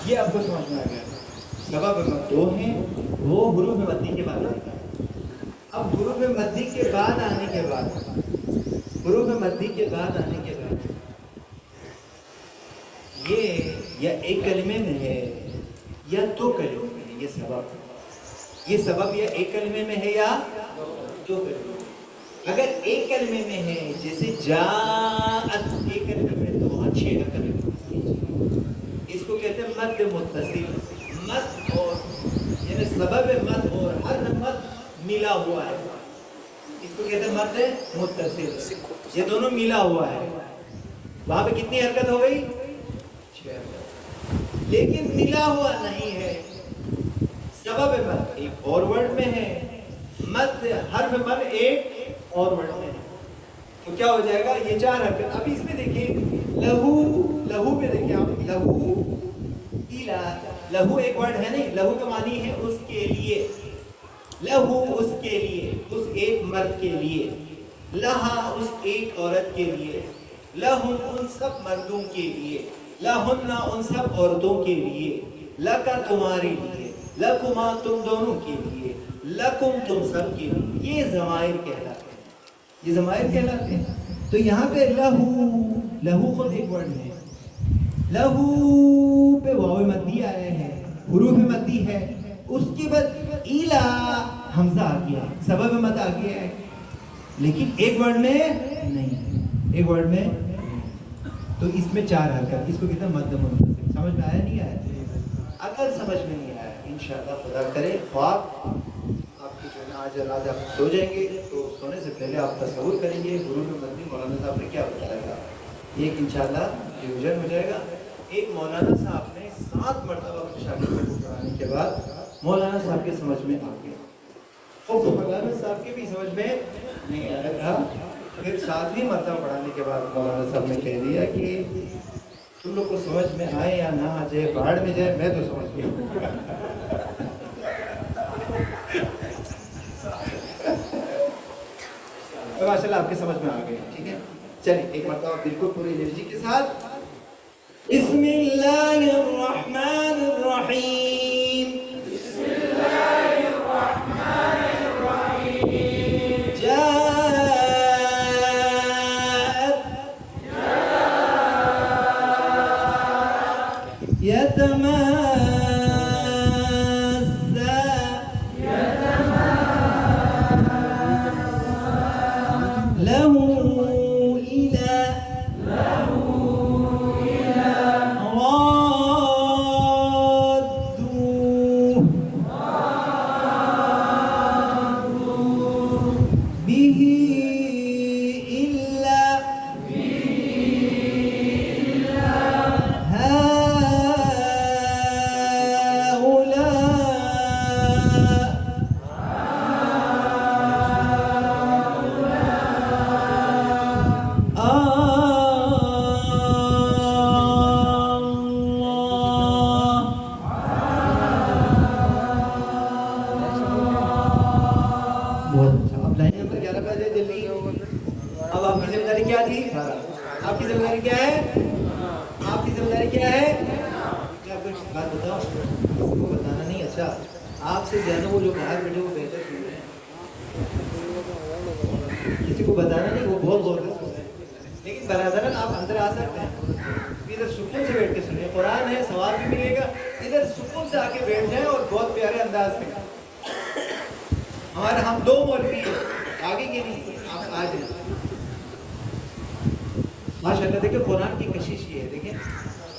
یہ آپ کو سمجھ میں آ گیا. سبب مد دو ہیں، وہ حروف مدی کے بعد آئے گا. اب حروف مدی کے بعد آنے کے بعد، حروف مدی کے بعد آنے کے بعد یہ یا ایک کلمے میں ہے یا دو کلمے میں ہے. یہ سبب یا ایک کلمے میں ہے یا دو کلمے میں. اگر ایک کلمے میں ہے جیسے جاءت، ایک کلمے میں تو وہاں 6 کلمے. اس کو کہتے ہیں مد متصل. مد اور یعنی سبب مد اور حرف مد ملا ہوا ہے، اس کو کہتے ہیں مد متصل. یہ دونوں ملا ہوا ہے. وہاں پہ کتنی حرکت ہو گئی؟ 6 حرکت. لیکن ملا ہوا نہیں ہے. سبب مد ایک اور ورڈ میں ہے، مد حرف مد ایک اور ورڈ میں ہے، تو کیا ہو جائے گا؟ یہ 4 حرکت. اب اس میں دیکھیں لہو، لہو پہ دیکھیں آپ، لہو ایلا. لہو ایک ورڈ ہے نہیں، لہو کا معنی ہے اس کے لیے. لہو اس کے لیے، اس ایک مرد کے لیے. لہا اس ایک عورت کے لیے. لہم ان سب مردوں کے لیے. لہنہ ان سب عورتوں کے لیے. لکا تمہارے لیے. لکما تم دونوں کے لیے. لکم تم سب کے لیے. یہ ضمائر کہلاتے ہیں، یہ ضمائر کہلاتے ہیں. تو یہاں پہ لہو، لہو خود ایک ورڈ ہے. لہو پہ واو مدی آئے ہیں، حروف مدی ہے. اس کے بعد ایلا حمزہ آ گیا، سبب مد آ گیا ہے، لیکن ایک ورڈ میں نہیں، ایک ورڈ میں نہیں. تو اس میں 4 حرکت، اس کو کہتے ہیں مد متصل. سمجھ میں آیا نہیں آیا؟ اگر سمجھ میں نہیں آیا انشاءاللہ خدا کرے خواب آپ کی جو ہے آج آپ سو جائیں گے تو سونے سے پہلے آپ تصور کریں گے حروف مدی مولانا صاحب نے کیا بتایا تھا. ایک انشاءاللہ ریویژن ہو جائے گا. ایک مولانا صاحب نے 7 مرتبہ شاگردوں کو پڑھانے کے بعد مولانا صاحب کے سمجھ میں آ گیا. اور مولانا صاحب کے بھی سمجھ میں نہیں آیا تھا. پھر 7ویں مرتبہ پڑھانے کے بعد مولانا صاحب نے کہہ دیا کہ تم لوگ کو سمجھ میں آئے یا نہ آ جائے، باہر میں جائے، میں تو سمجھ گیا. ماشاء اللہ آپ کے سمجھ میں آ گئے. ٹھیک ہے، چلیے ایک مرتبہ بالکل پوری انرجی کے ساتھ. بسم اللہ الرحمن الرحیم. بسم اللہ الرحمن الرحیم. جاءت يتماسى له إلى رادوا به إلا آپ کی ذمہ داری کیا ہے؟ آپ کی ذمہ داری کیا ہے؟ کیا کچھ بات بتاؤ، کسی کو بتانا نہیں. اچھا آپ سے زیادہ وہ جو باہر بیٹھے وہ بہتر سن رہے ہیں، کسی کو بتانا نہیں، وہ بہت غور سے سن رہے ہیں. لیکن برادران آپ اندر آ سکتے ہیں، ادھر سکون سے بیٹھ کے سنیں. قرآن ہے، ثواب بھی ملے گا. ادھر سکون سے آ کے بیٹھ جائیں اور بہت پیارے انداز میں. ہمارے ہم 2 مولوی ہیں آگے کے نہیں، آپ آ جائیں. ماشاء اللہ دیکھیں قرآن کی کشش یہ ہے. دیکھیں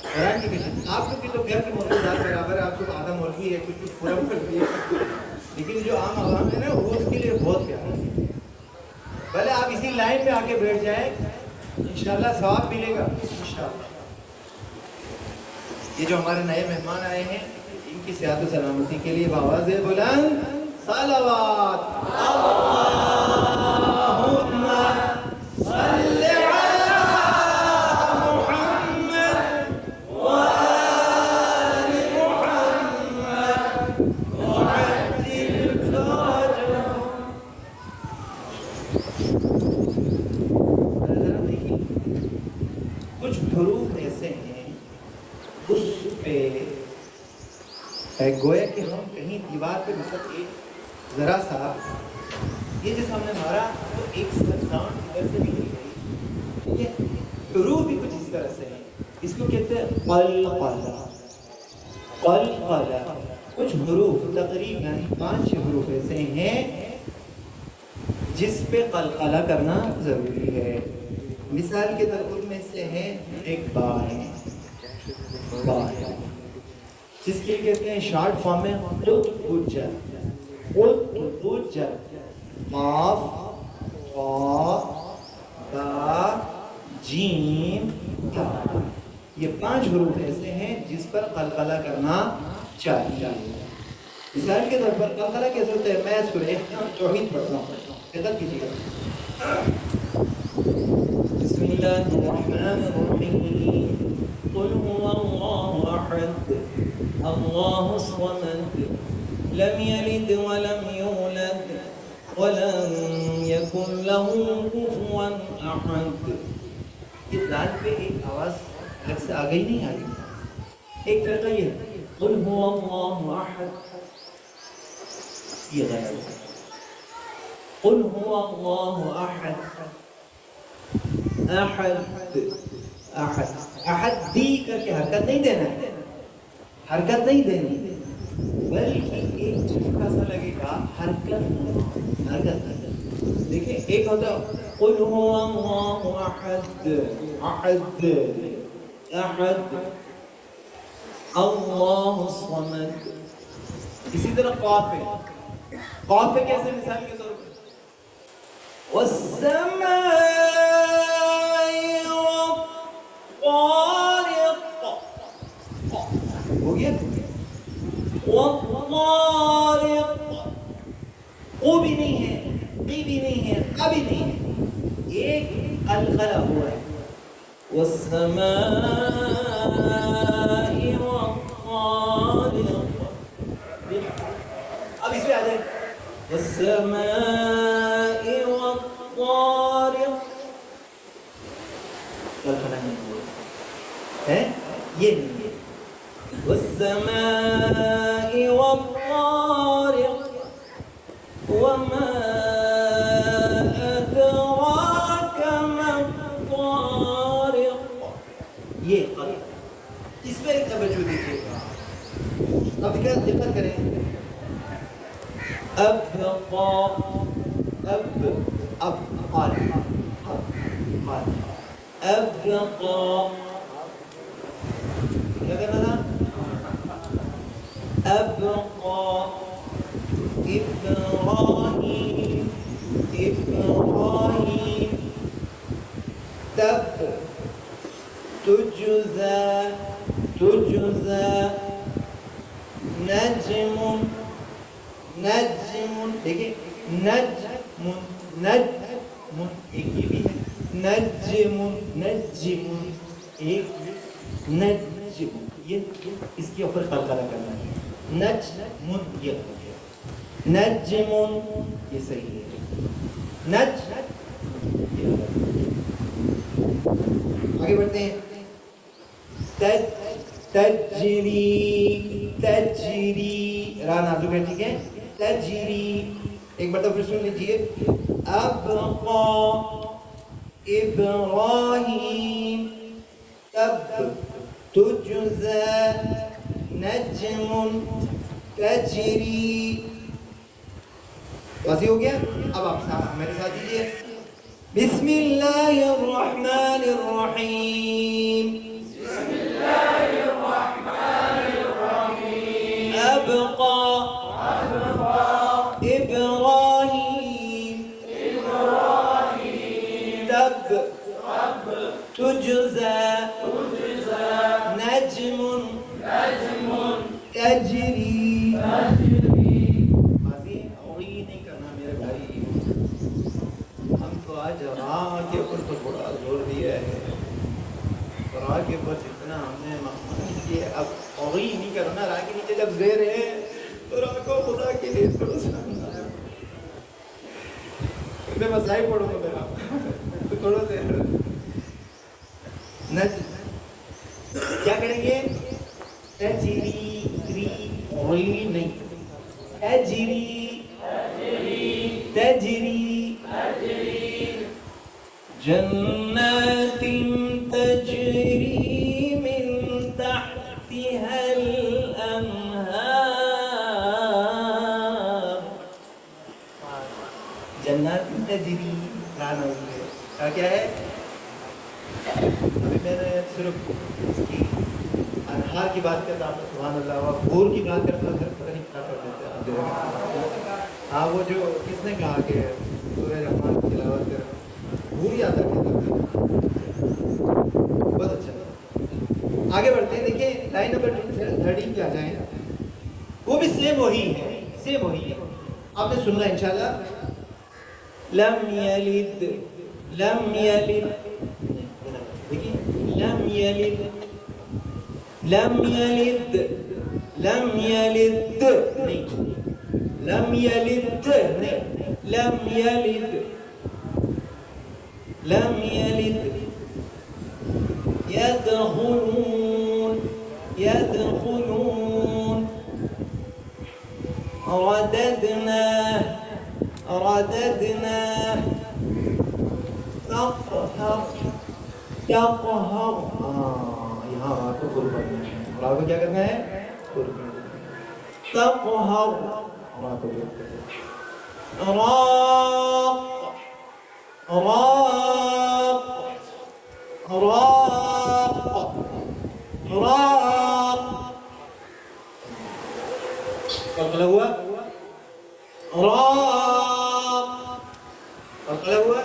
قرآن کی کشش، آپ لوگ کی تو گھر کے موجودات برابر ہے، آپ کو آدھا مولوی ہے، کچھ پورا مولوی ہے، لیکن جو عام عوام ہے نا وہ اس کے لیے بہت پیارا ہے. بھلے آپ اسی لائن میں آ کے بیٹھ جائیں، انشاءاللہ ثواب ملے گا انشاءاللہ. یہ جو ہمارے نئے مہمان آئے ہیں ان کی صحت و سلامتی کے لیے بآواز بلند صلوات اللہم صل علی محمد وآل محمد وعجل فرجهم. کچھ حروف ایسے ہیں اس پہ گویا کہ ہم کہیں دیوار پہ مطلب ایک ذرا سا یہ جیسا ہم نے مارا تو ایک ساؤنڈ ادھر سے بھی نہیں گئی، ٹھیک ہے؟ حروف بھی کچھ اس طرح سے ہیں، اس کو کہتے ہیں قلقلہ، قلقلہ۔ کچھ حروف تقریباً 5 حروف ایسے ہیں جس پہ قلقلہ کرنا ضروری ہے۔ مثال کے طور پر میں سے ہے ایک با ہے، با ہے جس کے کہتے ہیں شارٹ فارم میں قطبجر، قطبجر، قاف، قا، با، جیم، تا۔ یہ 5 حروف ایسے ہیں جس پر قلقلہ کرنا چاہیے۔ مثال کے طور پر قلقلہ کیسے ہوتا ہے؟ میں سورہ توحید پڑھتا ہوں، دقت کیجیے گا۔ بسم اللہ الرحمن الرحیم، قل هو اللہ احد اللہ الصمد لم یلد ولم یولد ولم یکن له کفوا احد۔ یہ دال پہ ایک آواز الگ سے آ گئی نہیں آ گئی؟ ایک فرقہ یہ ہے قل هو اللہ احد، یہ غلط ہے۔ قل هو اللہ احد، احد، احد، احد دی کر کے حرکت نہیں دینا ہے، حرکت نہیں دینی، بلکہ ایک جھٹکا سا لگے گا، حرکت حرکت۔ دیکھیں ایک ہوتا ہے قل هو اللہ احد، احد، احد، اللہ الصمد۔ اسی طرح قاف پہ، قاف پہ کیسے؟ مثال کے طور پر والسماء والطارق، ہو گیا، والطارق، او بھی نہیں ہے، بی بھی نہیں ہے، ا بھی نہیں ہے، ایک قلقلہ ہوا ہے۔ والسماء والطارق، اب اس پہ آ جائے والسماء والطارق، قلقلہ نہیں ہوا ہے، یہ نہیں ہے۔ والسماء والطارق وما أدراك ما الطارق، یہ قلقلہ، اس پہ ایک توجہ دیجیے گا۔ اب دقت کریں، ابقا، اب قال، ابقا، کیا کرنا تھا؟ ابقا، ابراہیم، ابراہیم، تب، تجزا، تجزا، نجم، نجم، دیکھیں نجم، نجم، ایک یہ بھی ہے، نجم، نجم، ایک نجم، یہ اس کے اوپر قلقلہ کرنا ہے، نجم، یہ ہو گیا، نجم، یہ صحیح ہے، نجم، یہ آگے بڑھتے ہیں، تجری، تجری، راہ نازک ہے، ٹھیک ہے، تجری، ایک بار تو پھر سن لیجیے، ابقا، ابراہیم، تب، تجزا، نجم، تجری، واضح ہو گیا؟ اب آپ میرے ساتھ دیجیے، بسم اللہ الرحمن الرحیم، بسم اللہ الرحمن الرحیم، ابقا، ابراہیم، تب، تجزا، نجم، تجری، وہی نہیں کرنا میرے بھائی، ہم تو آج راہ کے اوپر تو تھوڑا زور دیا ہے، راہ کے اوپر جتنا ہم نے محمد کیا، اب وہی نہیں کرنا، راہ کے نیچے جب زیر ہے تو راہ کو خدا کے لیے تھوڑا سا میں مسائل پڑھوں گا میرا تو تھوڑا دیر کیا کریں گے؟ تجری، غلی نہیں. اجری تجری جنات تجری من تحتها الانہار. جنات تجری کیا ہے؟ ابھی میں نے صرف اس کی انہار کی بات کرتا ہوں. سبحان اللہ. بھور کی بات کرتا ہوں. پتہ نہیں کیا کر دیتے ہیں. ہاں وہ جو کس نے کہا کہ سورہ رحمان کی تلاوت کر بھور یاد رکھے. بہت اچھا. آگے بڑھتے ہیں. دیکھیں لائن نمبر 13 پہ آ جائیں. وہ بھی سیم وہی ہے. سیم وہی ہے. آپ نے سننا انشاءاللہ. لم یلد لم یلد دیکھیں لم یلد لم یلد لم یلد نہیں لم یلد نہیں لم یلد لم یلد يدخلون يدخلون رددناه رددناه تقهر تقهر. یہاں آپ کو پر پڑھنا ہے اور آپ کو کیا کرنا ہے؟ پر پڑھنا ہے. تقهر اور آپ کو راق راق راق راق. قلقلہ ہوا راق. قلقلہ ہوا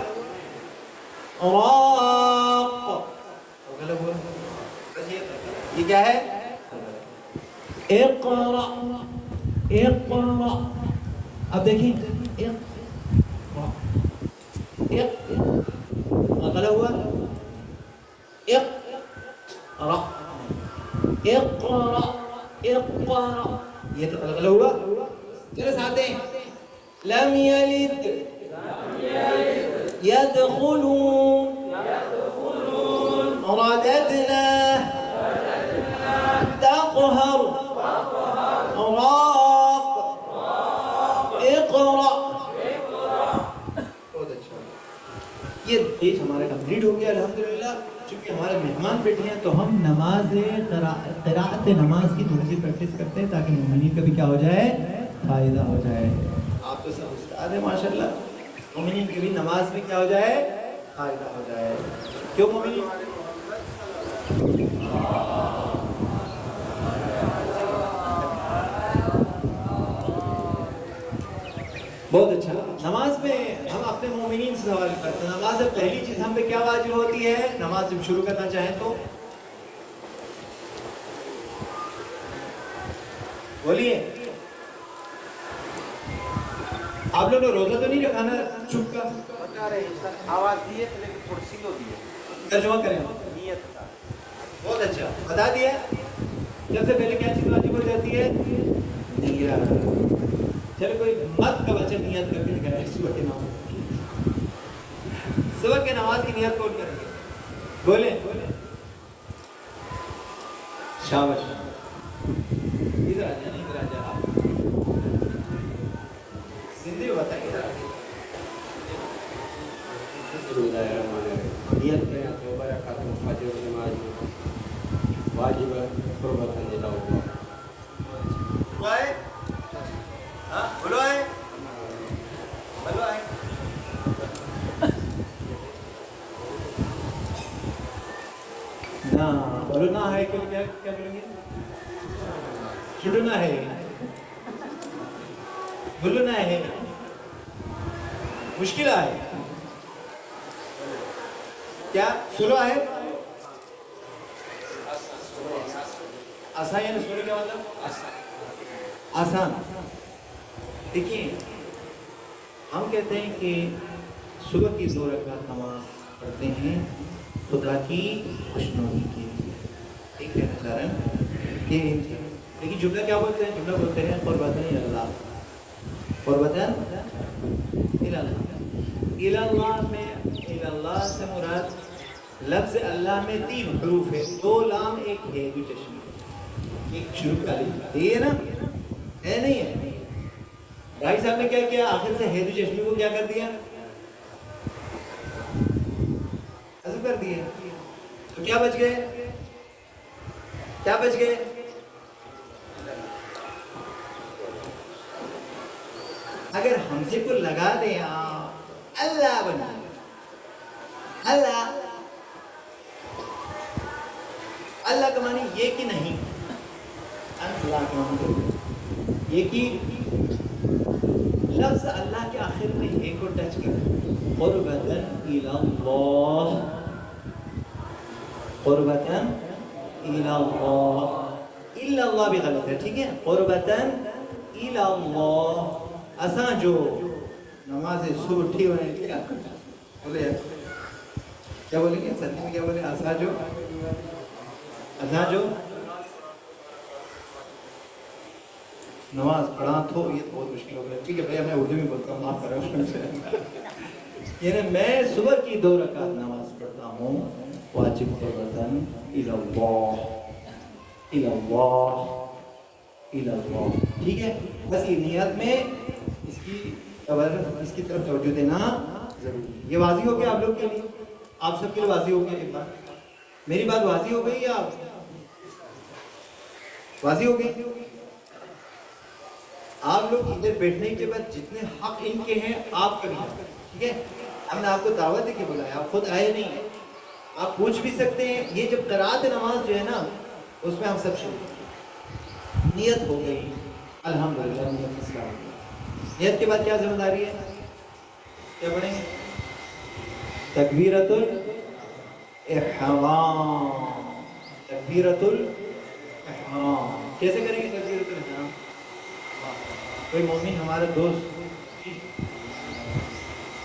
راق. قلقلہ ہوا. یہ کیا ہے؟ اقرأ اقرأ. اب دیکھیں قلقلہ ہوا اقرأ اقرأ اقرأ. یہ تو قلقلہ ہوا. چلو ساتھ ہیں. لم یلد يدخلون رددناه تقهر راق اقرأ. بہت اچھا. یہ پیج ہمارا کمپلیٹ ہو گیا الحمدللہ. چونکہ ہمارے مہمان بیٹھے ہیں تو ہم نماز قراءت نماز کی تھوڑی سی پریکٹس کرتے ہیں تاکہ مومنین کا بھی کیا ہو جائے؟ فائدہ ہو جائے. آپ تو سب استاد ہیں ماشاءاللہ. مومنین کی بھی نماز میں کیا ہو جائے؟ فائدہ ہو جائے. کیوں مومنین؟ بہت اچھا. نماز میں ہم اپنے مومنین سے سوال کرتے ہیں. نماز میں پہلی چیز ہم پہ کیا واجب ہوتی ہے؟ نماز جب شروع کرنا چاہیں تو بولیے. آپ لوگوں نے روزہ تو نہیں رکھا نا چپ کا؟ آواز دیے لیکن تھوڑی سی لو دیے. ترجمہ کریں. نیت کا. بہت اچھا. بتا دیا. سب سے پہلے کیا چیز واجب ہو جاتی ہے؟ نیت. چلو کوئی مت کا بچہ نیت کر کے دکھائے. صبح کی نماز صبح کی نماز کی نیت کون کریں گے؟ بولیں. شاباش. ادھر آ جائیں. ادھر آ جائیں. زندگی بتائیں. ادھر آ جائیں. نیت کریں. واجب قربت اللہ. ہے. ہاں بولو ہے. بولو ہے. نہ بولو نہ ہے. کیا کیا بولیں گے؟ چھوڑنا ہے. بولنا ہے. مشکل ہے. کیا سلو ہے؟ آسان. یعنی سلو کیا مطلب؟ آسان. دیکھیے ہم کہتے ہیں کہ صبح کی 2 رکعت نماز پڑھتے ہیں خدا کی خوشنودی کے لیے. ایک کہنا چاہ رہے ہیں کہ لیکن جملہ کیا بولتے ہیں؟ جملہ بولتے ہیں قربتاً اللہ. قربتاً اللہ میں اللہ سے مراد لفظ اللہ میں 3 حروف ہے. 2 لام ایک ہے جو چشمی. ایک شروع کا لکھ ہے نا. ہے نہیں ہے؟ بھائی صاحب نے کیا کیا؟ آخر سے ہیرو چشمی کو کیا کر دیا؟ حذف کر دیا. تو کیا بچ گئے؟ کیا بچ گئے؟ اگر حمزے کو لگا دیں آپ اللہ بنا اللہ، اللہ کا معنی یہ کہ نہیں، اللہ کا معنی یہ کہ لفظ اللہ کے آخر میں ایک کو ٹچ کر قربتاً الی اللہ، قربتاً الی اللہ، الا اللہ بھی غلط ہے، ٹھیک ہے؟ قربتاً الی اللہ. اساں جو نماز صبح اٹھی ہوئے ہیں کیا بولے، کیا بولیں گے سندھی میں، کیا بولیں؟ اساں جو نماز پڑھا تو یہ تو بہت مشکل ہو گیا. ٹھیک ہے بھیا میں اردو میں بولتا ہوں، معاف کریں. یعنی میں صبح کی 2 رکعت نماز پڑھتا ہوں واجب قربتاً الی اللہ، الی اللہ، الی اللہ. ٹھیک ہے، بس یہ نیت میں اس کی طرف توجہ دینا ضروری ہے. یہ واضح ہو گیا آپ لوگ کے لیے، آپ سب کے لیے واضح ہو گیا؟ ایک بات میری بات واضح ہو گئی یا آپ واضح ہو گئی؟ آپ لوگ ادھر بیٹھنے کے بعد جتنے حق ان کے ہیں آپ کا بھی ہے، ٹھیک ہے؟ ہم نے آپ کو دعوت دے کے بلایا، آپ خود آئے نہیں ہیں، آپ پوچھ بھی سکتے ہیں. یہ جب قرات نماز جو ہے نا اس میں ہم سب شریک، نیت ہو گئی الحمدللہ. نیت کے بعد کیا ذمہ داری ہے؟ کیا پڑھیں گے؟ تکبیرۃ الاحرام. تکبیرۃ الاحرام کیسے کریں گے؟ تکبیرۃ الاحرام کوئی مومن ہمارا دوست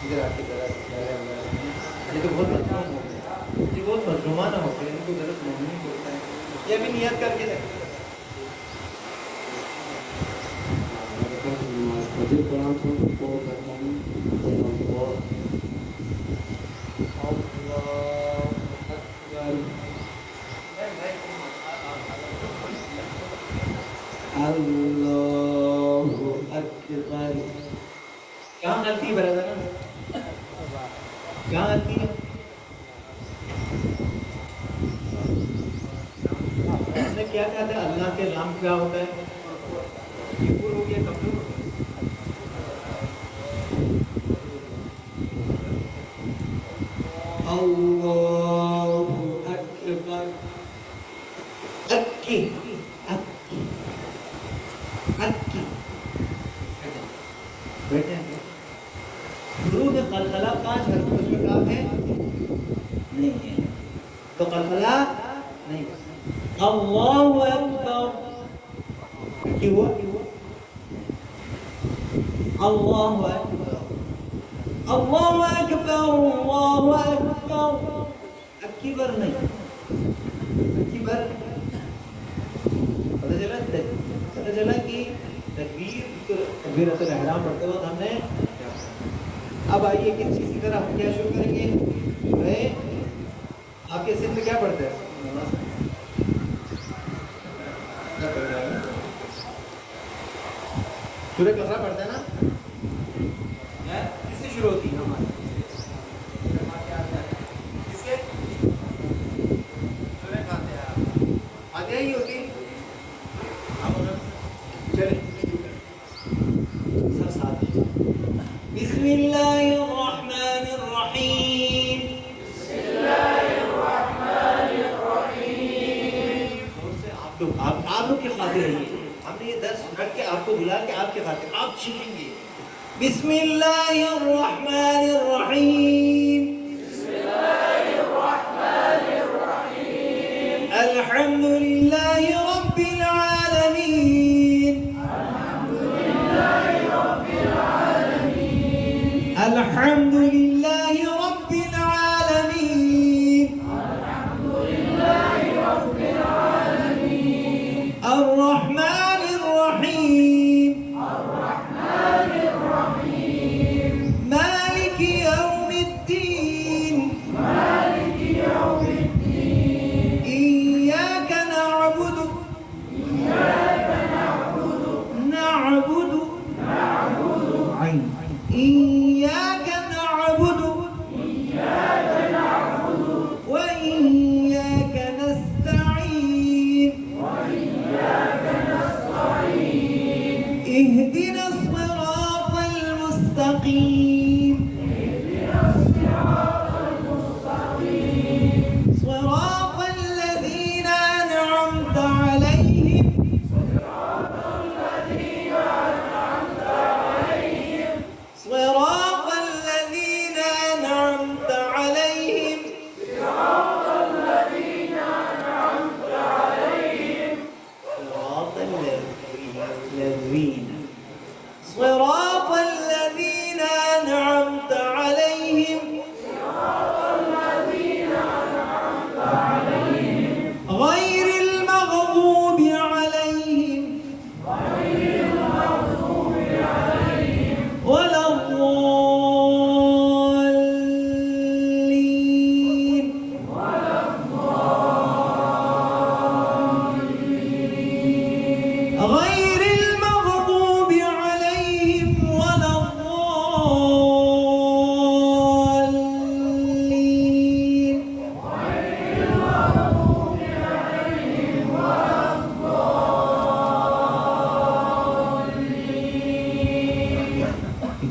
ادھر آ کے یہ تو بہت مظلوم ہو گیا، یہ بہت مظلومانہ ہو گیا، ان کو غلط مومن ہوتا ہے. یہ ابھی نیت کر کے دیکھیں. فجر پڑھا تو وہ کرتا ہوں اللہ اکبر. کہاں غلطی برادر؟ کہاں غلطی ہے؟ ہم نے کیا کہا تھا اللہ کے نام کیا ہوتا ہے؟ یہ پور ہو گیا، کمزور ہو گیا. اللہ اکبر. اکی اکی اکی بیٹھے ہیں. حروف قلقلہ 5 حروف اس میں کام ہے نہیں ہے تو قلقلہ نہیں. اللہ اکبر کی ہوا، اللہ اکبر، اللہ اکبر، اللہ اکبر. اکبر نہیں، اکبر. پتہ چلا کہ تکبیرۃ الاحرام پڑھتے وقت ہم نے. اب آئیے کس چیز کی طرح ہم کیا شروع کریں گے؟ آپ کے سندھ میں کیا پڑھتے ہیں؟ سورہ بقرہ پڑھتے ہیں نا؟ کس سے شروع ہوتی ہے ہماری؟ کس سے؟ سورہ فاتحہ. فاتحہ ہی ہوتی. چلیں سب ساتھ. بسم اللہ الرحمن الرحیم. بسم اللہ الرحمن الرحیم. آپ لوگ کی خاطر ہے یہ. ہم نے یہ درس رکھ کے آپ کو بلا کے آپ کے خاطر آپ سیکھیں گے. بسم اللہ الرحمن الرحیم. بسم اللہ الرحمن الرحیم. الحمد للہ رب العالمین. الحمد للہ رب العالمین. الحمد للہ رب العالمین. الحمد للہ رب العالمین. الرحمن الرحیم. الرحمن الرحیم. مالک یوم الدین.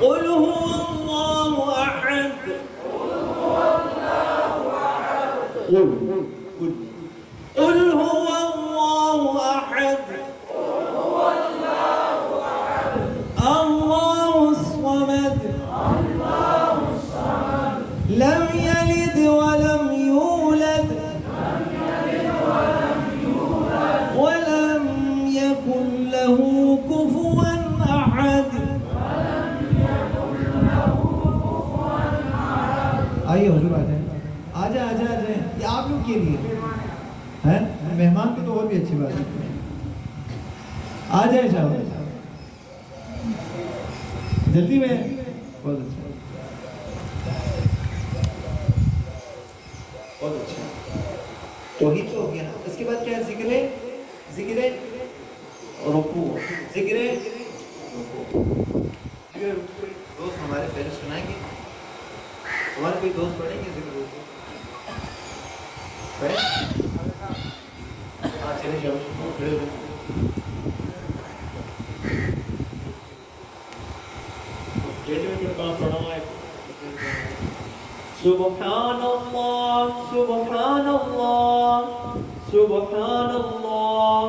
قل هو الله أحد। قل هو الله أحد الله الصمد لم يلد ولم يولد ولم يكن له كفوا أحد۔ آئیے حضور آ جائیں، آ جائیں آ جائیں۔ یہ آپ لوگ کے لیے ہے، مہمان کی تو اور بھی اچھی بات ہے۔ آ جائیں صاحب، جلدی میں۔ بہت اچھا بہت اچھا، توحید تو ہو گیا نا۔ اس کے بعد کیا ہے؟ ذکر ہے، ذکر ہے رکوع، ذکر ہے رکوع۔ دوست ہمارے پہلے سنائیں گے، ہمارے کوئی دوست پڑھیں گے ذکر رکوع؟ پڑھیں؟ ہاں چلے جاؤ، کھڑے ہو۔ سبحان اللہ سبحان اللہ سبحان اللہ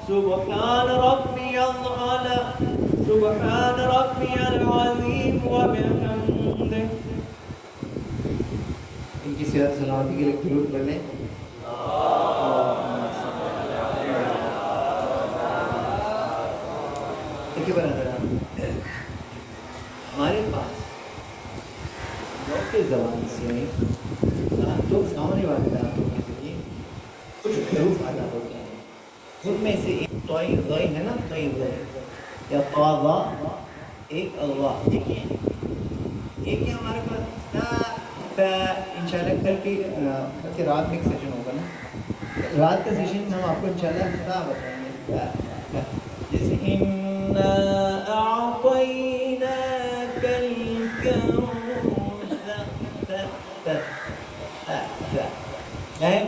سبحان ربی العلی سبحان ربی العظیم وبحمدہ۔ ان کی صحت سلامتی کے لیے درود پڑھ لیں۔ دیکھیے برادر، ہمارے پاس کے زبان سے تو سامنے والے دانتوں کے ذریعے کچھ حروف ادا ہوتے ہیں۔ ان میں سے ایک طوئی غی ہے نا، طوئی غی یا طاغا، ایک اللہ، ایک ہے ہمارے پاس انشاءاللہ کل کی رات میں ایک سیشن ہوگا نا، رات کا سیشن ہم آپ کو انشاءاللہ بتائیں گے۔ جیسے اِنَّا أَعْطَيْنَاكَ الْكَوْثَرَ،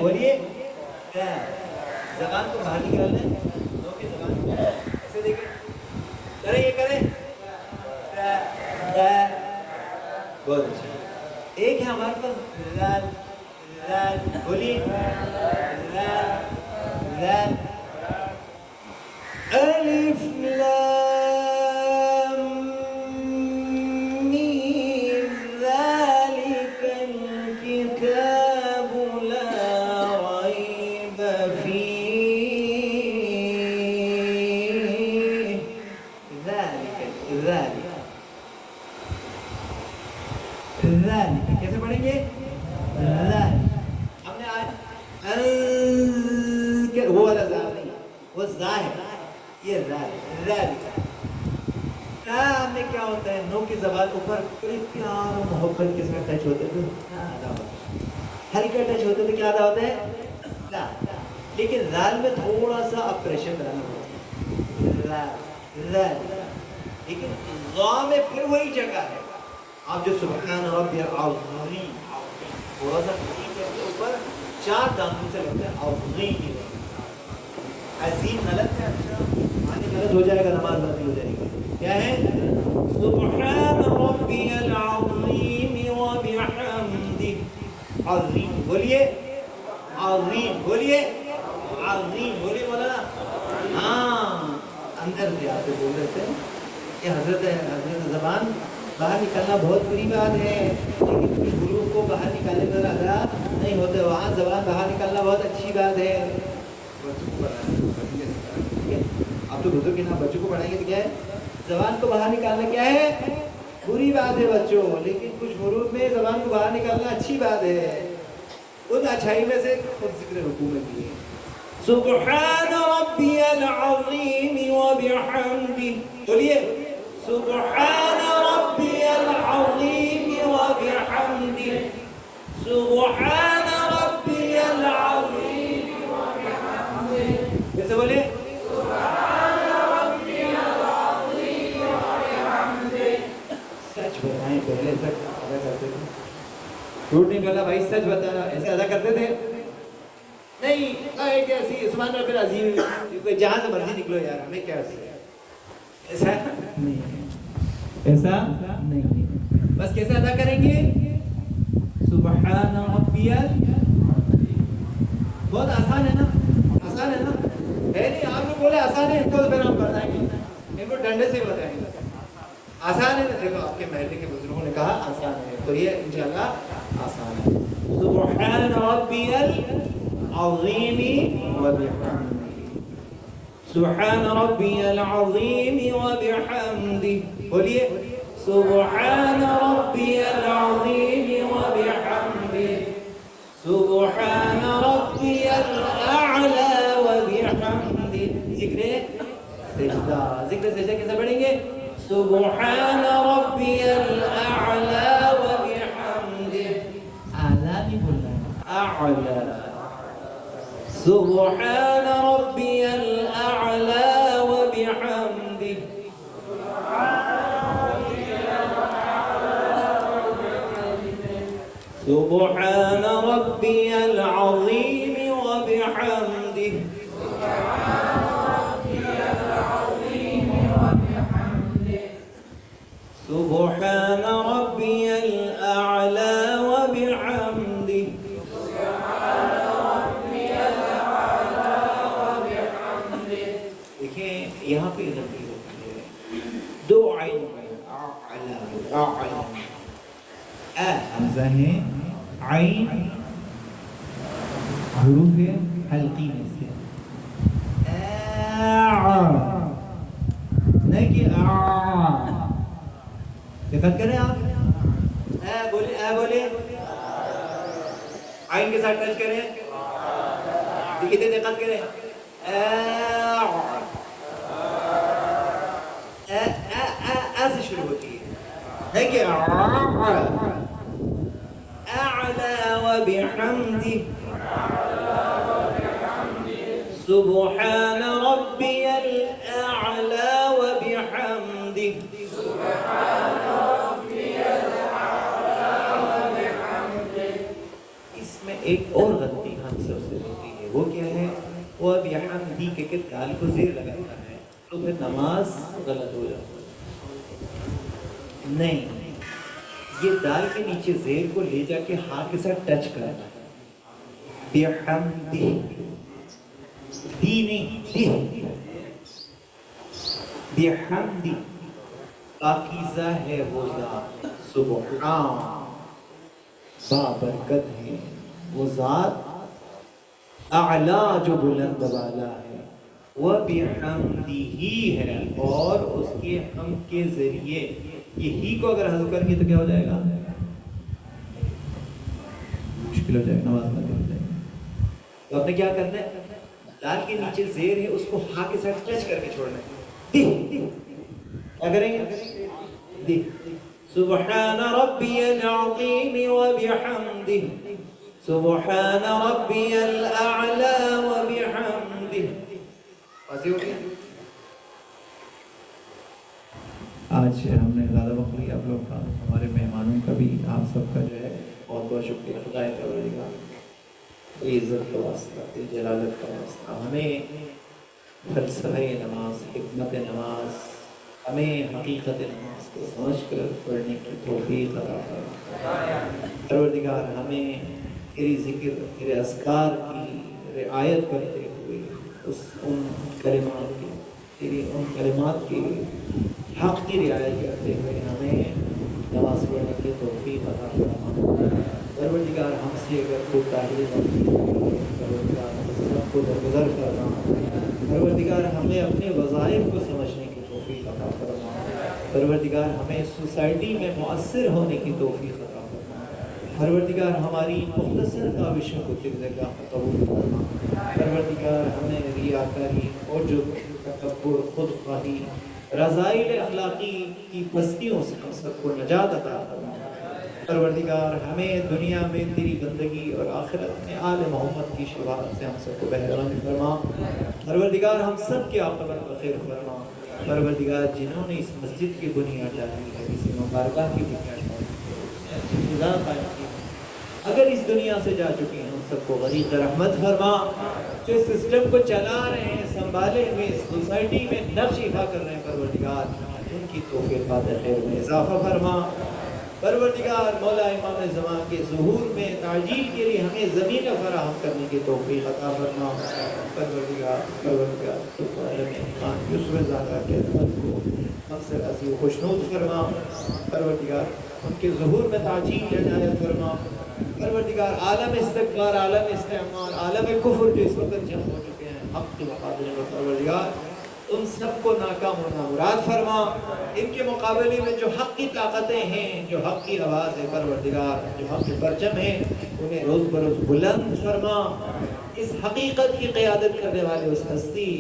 بولیے زبان کو باہر نکالنا ہے، لوگ کی زبان کو ایسے دیکھیں، کریں یہ کریں، بہت اچھا۔ ایک ہے ہمارے پاس ذال، ذال، بولیے ذال، ذال، الف لام میم ذالک الکتاب لا ریب فیہ، ذالک ذالک ذالک کیسے پڑھیں گے؟ ذالک ہم نے آج وہ والا ذال نہیں، وہ ذا ہے، یہ ذالک۔ ہم نے کیا ہوتا ہے، نو کی زبان اوپر بڑی پیار اور محبت کے ساتھ ٹچ ہوتے ہیں، ہلکا ٹچ ہوتے تو کیا ادا ہوتا ہے؟ ذا۔ لیکن ذال میں تھوڑا سا اب پریشر بنانا ہوتا ہے، ذال۔ لیکن ذا میں پھر وہی جگہ ہے، آپ جو سبحان ربی العظیم تھوڑا سا اوپر چار دانتوں سے لگتا ہے، عظیم عظیم غلط ہے، اچھا معنی غلط ہو جائے گا، نماز باطل ہو جائے گی۔ کیا ہے؟ سبحان ربی العظیم وبحمدہ، عظیم بولیے، عظیم بولیے، عظیم بولیے مولانا۔ ہاں اندر سے آپ سے بول رہے تھے کہ حضرت زبان باہر نکلنا بہت بری بات ہے، لیکن کچھ حروف کو باہر نکالنے میں ادا نہیں ہوتے، وہاں زبان باہر نکالنا بہت اچھی بات ہے۔ آپ تو بزرگ کے نام بچوں کو پڑھائیں گے تو کیا ہے؟ زبان کو باہر نکالنا کیا ہے؟ بری بات ہے بچوں، لیکن کچھ حروف میں زبان کو باہر نکالنا اچھی بات ہے۔ ان اچھائی میں سے خود ذکر رکوع میں بھی ہے، سبحان ربی العظیم وبحمدہ، بولیے سبحان ربی العظیم وبحمدہ، سبحان ربی العظیم وبحمدہ، جیسے بولے سبحان جھوٹ نہیں بولا بھائی، سچ بتانا. ایسے ادا کرتے تھے؟ نہیں. کہ ایسی عثمان رب العظیم کوئی جہاں سے مرضی نکلو یار، ہمیں کیا ایسا نہیں، ایسا نہیں. بس کیسے ادا کریں گے؟ سبحان ربی. بہت آسان ہے نا، آسان ہے نا، ہے نہیں؟ آپ لوگ بولے آسان ہے، ان کو پھر ہم بتائیں گے، ان کو ڈنڈے سے بتائیں گے. آسان ہے نا؟ دیکھو آپ کے محلے کے بزرگوں نے کہا آسان ہے، تو یہ انشاءاللہ آسان ہے. سبحان ربی العظیم وبحمدہ. سبحان ربی العظیم وبحمدہ. بولیے سبحان ربی العظیم وبحمدہ. سبحان ربی الاعلی وبحمدہ. ذکر سجدہ. ذکر سجدہ کیسے پڑھیں گے؟ سبحان ربی الاعلی وبحمدہ. اعلی نہیں بولنا ہے، اعلی. سبحان ربی الاعلی وبحمدہ. سبحان ربی العظیم وبحمدہ. سبحان ربی الاعلی وبحمدہ. دیکھیں یہاں پہ غلطی ہوتی ہے، دو عین اعلی اعلی. حمزہ ہے، عین حروف حلقی میں سے. نہیں کہ دقت کریں آپ. بولے عین کے ساتھ ٹچ کریں. کتنے دقت کریں. سے شروع ہوتی ہے کہ اعلی وبحمدہ. سبحان ربی الاعلی وبحمدہ. اس میں ایک اور غلطی ہم سب سے ہوتی ہے، وہ کیا ہے؟ وہ بحمدہ کے دال کو زیر لگاتا ہے تو پھر نماز غلط ہو جاتی ہے. نہیں، یہ دال کے نیچے زیر کو لے جا کے ہاتھ کے ساتھ ٹچ کرنا ہے. بحمدہ، دی نہیں، دی. بحمدہ پاکیزہ ہے وہ ذات. سبحان بابرکت ہے وہ ذات. اعلیٰ جو بلند والا ہے، وہ بحمدہ ہی ہے، اور اس کے حمد کے ذریعے یہ ہی کو اگر حذف کریں گے تو کیا ہو جائے گا؟ مشکل ہو جائے گا، نماز میں ہو جائے گا. تو آپ نے کیا کرنا ہے؟ دال کے نیچے زیر ہے، اس کو ہا کے ساتھ ٹچ کر کے چھوڑنا ہے. کیا کریں گے؟ دی. سبحان ربی العظیم وبحمدہ. سبحان ربی الاعلی وبحمدہ. واضح ہو گیا؟ آج ہم نے زیادہ وقت لیا آپ لوگ کا، ہمارے مہمانوں کا بھی، آپ سب کا جو ہے بہت بہت شکریہ. خدا تعالیٰ عزت کا واسطہ، جلالت کا واسطہ ہمیں فلسفہ نماز، حکمت نماز، ہمیں حقیقت نماز کو سمجھ کر پڑھنے کی توفیق عطا فرما. پروردگار ہمیں تیری ذکر، تیرے اذکار کی رعایت کرتے ہوئے ان کلمات کی، تیری ان کلمات کی حق کی رعایت کرتے ہوئے ہمیں نماز پڑھنے کی توفیق عطا فرما. پروردگار ہم سے اگر کوئی تاہیر پروردگار سب کو درگزر کرنا. پروردگار ہمیں اپنے وظائف کو سمجھنے کی توفیق عطا فرما. پروردگار ہمیں سوسائٹی میں مؤثر ہونے کی توفیق عطا فرما. پروردگار ہماری مختصر کاوشوں کو ترجگاہ قبول فرما. پروردگار ہمیں ریاکاری اور جو تکبر، خود خواہی، رذائل اخلاقی کی پستیوں سے ہم سب کو نجات عطا فرما. پروردگار ہمیں دنیا میں تیری بندگی اور آخرت میں آل محمد کی شفاعت سے ہم سب کو بہران فرما. پروردگار ہم سب کی عاقبت بخیر فرما. پروردگار جنہوں نے اس مسجد کی بنیاد ڈالی ہے، اس مبارکہ کی بنیاد ڈالی ہے، خدا قائم کی اگر اس دنیا سے جا چکی ہیں ان سب کو غریق رحمت فرما. جو اس سسٹم کو چلا رہے ہیں، سنبھالے ہوئے اس سوسائٹی میں نقش ایفا کر رہے ہیں پروردگار، ان کی توفیقات خیر میں اضافہ فرما. پروردگار مولا امام زمان کے ظہور میں تعجیل کے لیے ہمیں زمین فراہم کرنے کی توفیق عطا فرما. پروردگار عالم ایمان یوسف زادہ کے عمل کو مقصد عزیز و خوشنود فرما. پروردگار ان کے ظہور میں تعجیل عنایت فرما. پروردگار عالم استکبار، عالم استعمار، عالم کفر جو اس وقت جمع ہو چکے ہیں حق کے مقابلے میں، پروردگار ان سب کو ناکام و نامراد فرما. ان کے مقابلے میں جو حق کی طاقتیں ہیں، جو حق کی آواز ہے پروردگار، جو حق کے پرچم ہیں، انہیں روز بروز بلند فرما. اس حقیقت کی قیادت کرنے والے اس ہستی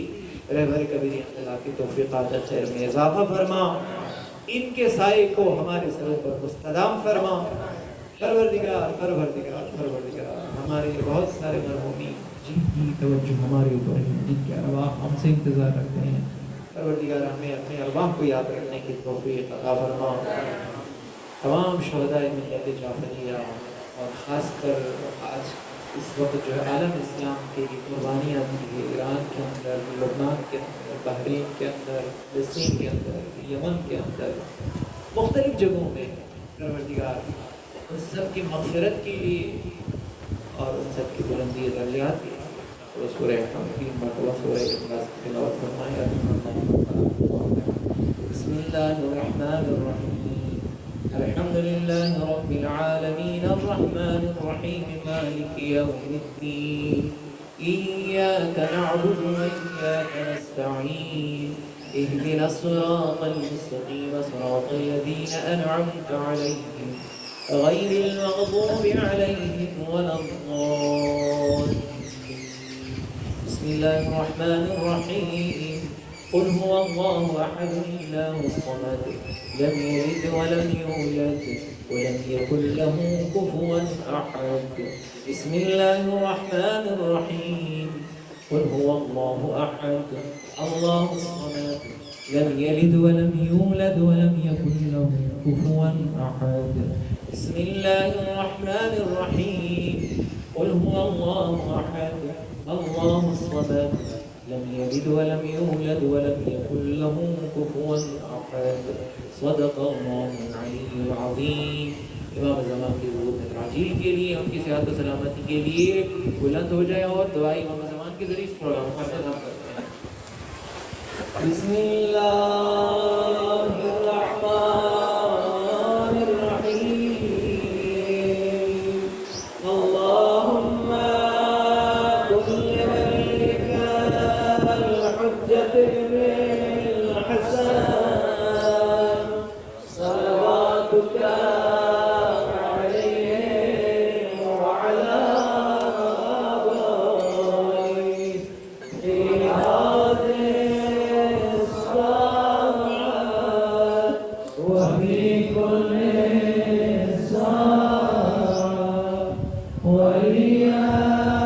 رہبر کبیر اختلاف کی توفیقات خیر میں اضافہ فرما. ان کے سائے کو ہمارے سروں پر مستدام فرما. پروردگار ہمارے بہت سارے مرحومین جن کی توجہ ہمارے اوپر ہے، جن کے ارواح ہم سے انتظار رکھتے ہیں، پروردگار ہمیں اپنے ارواح کو یاد رکھنے کی توفیق عطا فرما. تمام شہداء ملت جعفریہ اور خاص کر آج اس وقت جو ہے عالم اسلام کے قربانیاں دی ہے، ایران کے اندر، لبنان کے اندر، بحرین کے اندر، فلسطین کے اندر، یمن کے اندر، مختلف جگہوں میں، پروردگار ان سب کی مغفرت کے لیے اور ان سب کی بلندی درجات کے لیے سورہ حمد کی مرتبہ سورہ اخلاص کی تلاوت فرمائے. بسم اللہ الرحمن الرحیم، الحمد للہ رب العالمین الرحمن الرحیم مالک یوم الدین، ایاک نعبد وإیاک نستعین، اهدنا الصراط المستقیم صراط الذین انعمت علیہم غیر المغضوب علیہم ولا الضالین. بسم اللہ الرحمن الرحیم، قل هو اللہ احد اللہ الصمد لم یلد ولم یولد ولم یکن له کفوا احد. بسم اللہ الرحمن الرحیم، قل هو اللہ احد اللہ الصمد لم یلد ولم یولد ولم یکن له کفوا احد. بسم اللہ الرحمن الرحیم، قل هو اللہ احد اللہ الصمد لم یلد ولم یولد ولم یکن له کفوا احد. صدق اللہ العلی العظیم. امام زمان کے ظہور میں تعجیل کے لیے، ان کی صحت و سلامتی کے لیے بلند ہو جائے اور دعائی امام زمان کے ذریعے اس پروگرام کا اختتام کرتے ہیں. بسم اللہ الرحمن الرحیم، اللہم کن لوليك الحجة بن الحسن صلواتك عليه وعلى آبائه في هذه الساعة وفي كل ساعة وإياك